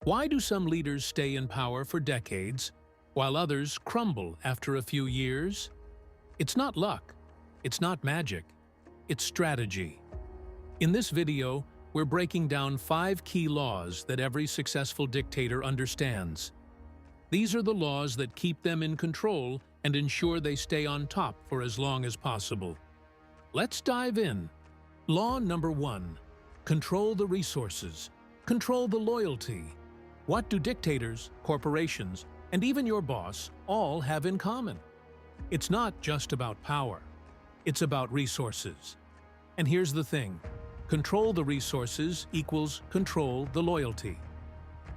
Why do some leaders stay in power for decades, while others crumble after a few years? It's not luck. It's not magic. It's strategy. In this video, we're breaking down 5 key laws that every successful dictator understands. These are the laws that keep them in control and ensure they stay on top for as long as possible. Let's dive in. Law number 1. Control the resources. Control the loyalty. What do dictators, corporations, and even your boss all have in common? It's not just about power. It's about resources. And here's the thing. Control the resources equals control the loyalty.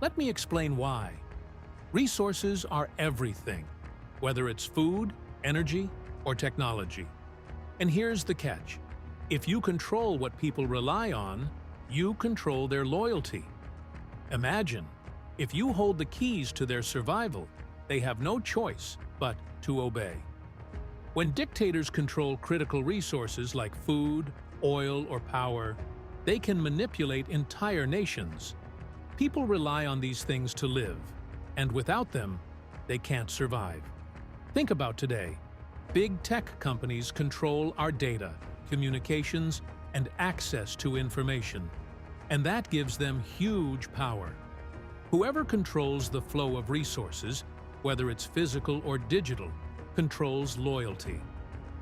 Let me explain why. Resources are everything, whether it's food, energy, or technology. And here's the catch. If you control what people rely on, you control their loyalty. Imagine, if you hold the keys to their survival, they have no choice but to obey. When dictators control critical resources like food, oil, or power, they can manipulate entire nations. People rely on these things to live, and without them, they can't survive. Think about today. Big tech companies control our data, communications, and access to information, and that gives them huge power. Whoever controls the flow of resources, whether it's physical or digital, controls loyalty.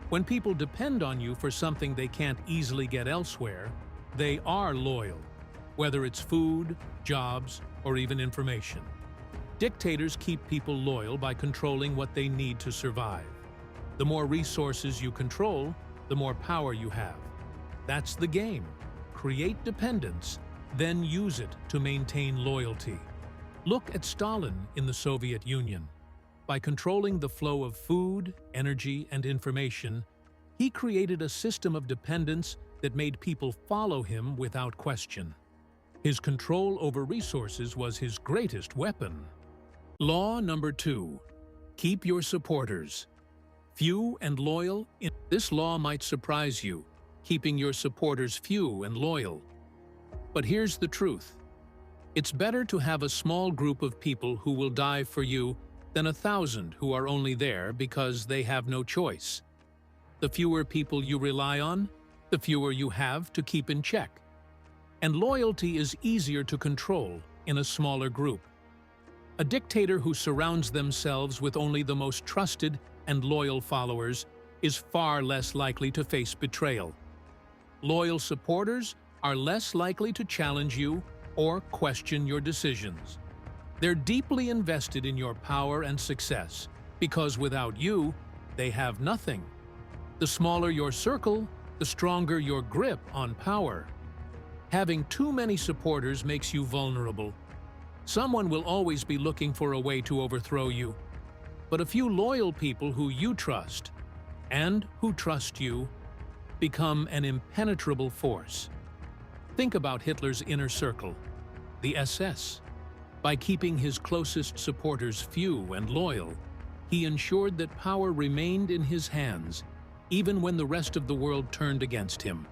When people depend on you for something they can't easily get elsewhere, they are loyal, whether it's food, jobs, or even information. Dictators keep people loyal by controlling what they need to survive. The more resources you control, the more power you have. That's the game. Create dependence, then use it to maintain loyalty. Look at Stalin in the Soviet Union. By controlling the flow of food, energy, and information, he created a system of dependence that made people follow him without question. His control over resources was his greatest weapon. Law number 2. Keep your supporters. Few and loyal. This law might surprise you, keeping your supporters few and loyal. But here's the truth. It's better to have a small group of people who will die for you than 1,000 who are only there because they have no choice. The fewer people you rely on, the fewer you have to keep in check. And loyalty is easier to control in a smaller group. A dictator who surrounds themselves with only the most trusted and loyal followers is far less likely to face betrayal. Loyal supporters are less likely to challenge you or question your decisions. They're deeply invested in your power and success, because without you, they have nothing. The smaller your circle, the stronger your grip on power. Having too many supporters makes you vulnerable. Someone will always be looking for a way to overthrow you. But a few loyal people who you trust, and who trust you, become an impenetrable force. Think about Hitler's inner circle, the SS. By keeping his closest supporters few and loyal, he ensured that power remained in his hands, even when the rest of the world turned against him.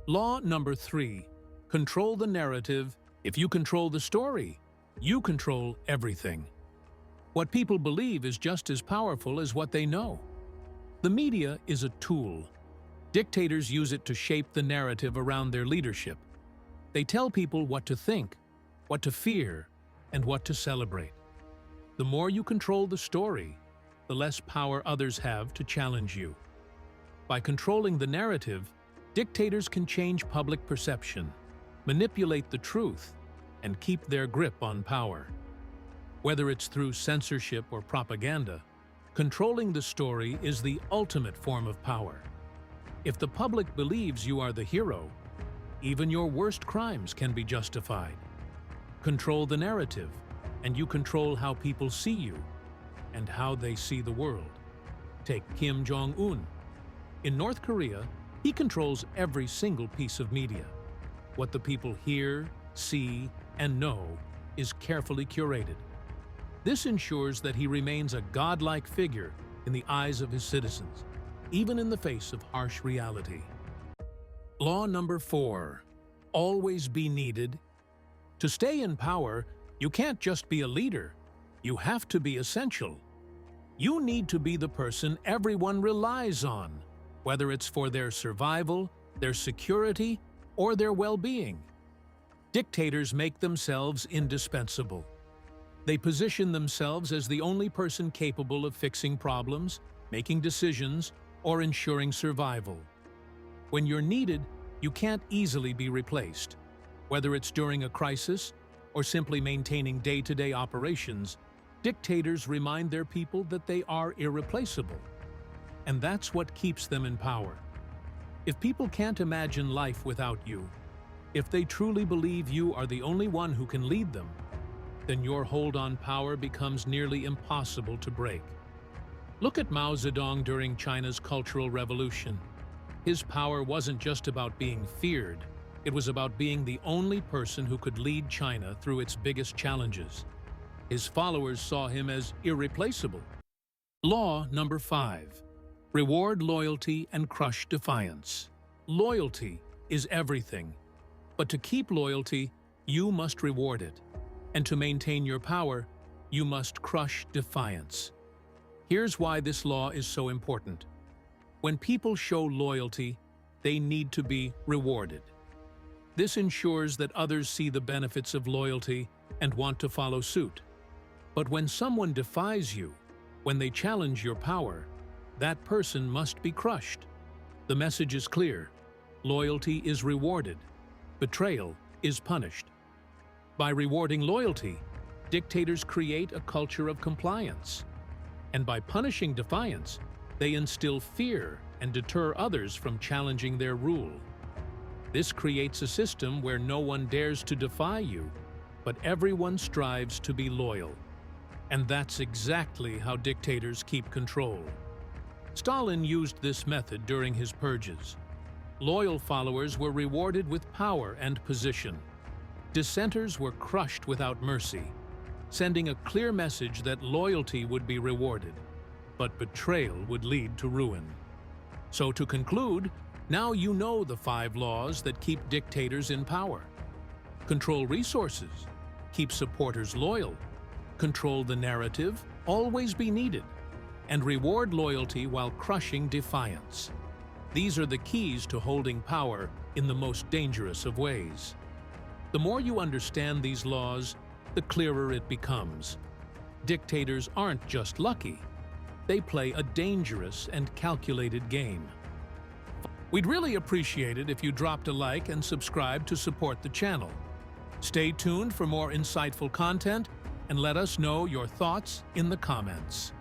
Law number 3. Control the narrative. If you control the story, you control everything. What people believe is just as powerful as what they know. The media is a tool. Dictators use it to shape the narrative around their leadership. They tell people what to think, what to fear, and what to celebrate. The more you control the story, the less power others have to challenge you. By controlling the narrative, dictators can change public perception, manipulate the truth, and keep their grip on power. Whether it's through censorship or propaganda, controlling the story is the ultimate form of power. If the public believes you are the hero, even your worst crimes can be justified. Control the narrative, and you control how people see you and how they see the world. Take Kim Jong-un. In North Korea, he controls every single piece of media. What the people hear, see, and know is carefully curated. This ensures that he remains a godlike figure in the eyes of his citizens, even in the face of harsh reality. Law number 4. Always be needed. To stay in power, You can't just be a leader. You have to be essential. You need to be the person everyone relies on, whether it's for their survival, their security, or their well-being. Dictators make themselves indispensable. They position themselves as the only person capable of fixing problems, making decisions, or ensuring survival. When you're needed, you can't easily be replaced. Whether it's during a crisis or simply maintaining day-to-day operations, dictators remind their people that they are irreplaceable. And that's what keeps them in power. If people can't imagine life without you, if they truly believe you are the only one who can lead them, then your hold on power becomes nearly impossible to break. Look at Mao Zedong during China's Cultural Revolution. His power wasn't just about being feared, it was about being the only person who could lead China through its biggest challenges. His followers saw him as irreplaceable. Law number 5. Reward loyalty and crush defiance. Loyalty is everything. But to keep loyalty, you must reward it. And to maintain your power, you must crush defiance. Here's why this law is so important. When people show loyalty, they need to be rewarded. This ensures that others see the benefits of loyalty and want to follow suit. But when someone defies you, when they challenge your power, that person must be crushed. The message is clear. Loyalty is rewarded. Betrayal is punished. By rewarding loyalty, dictators create a culture of compliance. And by punishing defiance, they instill fear and deter others from challenging their rule. This creates a system where no one dares to defy you, but everyone strives to be loyal. And that's exactly how dictators keep control. Stalin used this method during his purges. Loyal followers were rewarded with power and position. Dissenters were crushed without mercy, sending a clear message that loyalty would be rewarded, but betrayal would lead to ruin. So to conclude, now you know the 5 laws that keep dictators in power. Control resources, keep supporters loyal, control the narrative, always be needed, and reward loyalty while crushing defiance. These are the keys to holding power in the most dangerous of ways. The more you understand these laws, the clearer it becomes. Dictators aren't just lucky. They play a dangerous and calculated game. We'd really appreciate it if you dropped a like and subscribe to support the channel. Stay tuned for more insightful content and let us know your thoughts in the comments.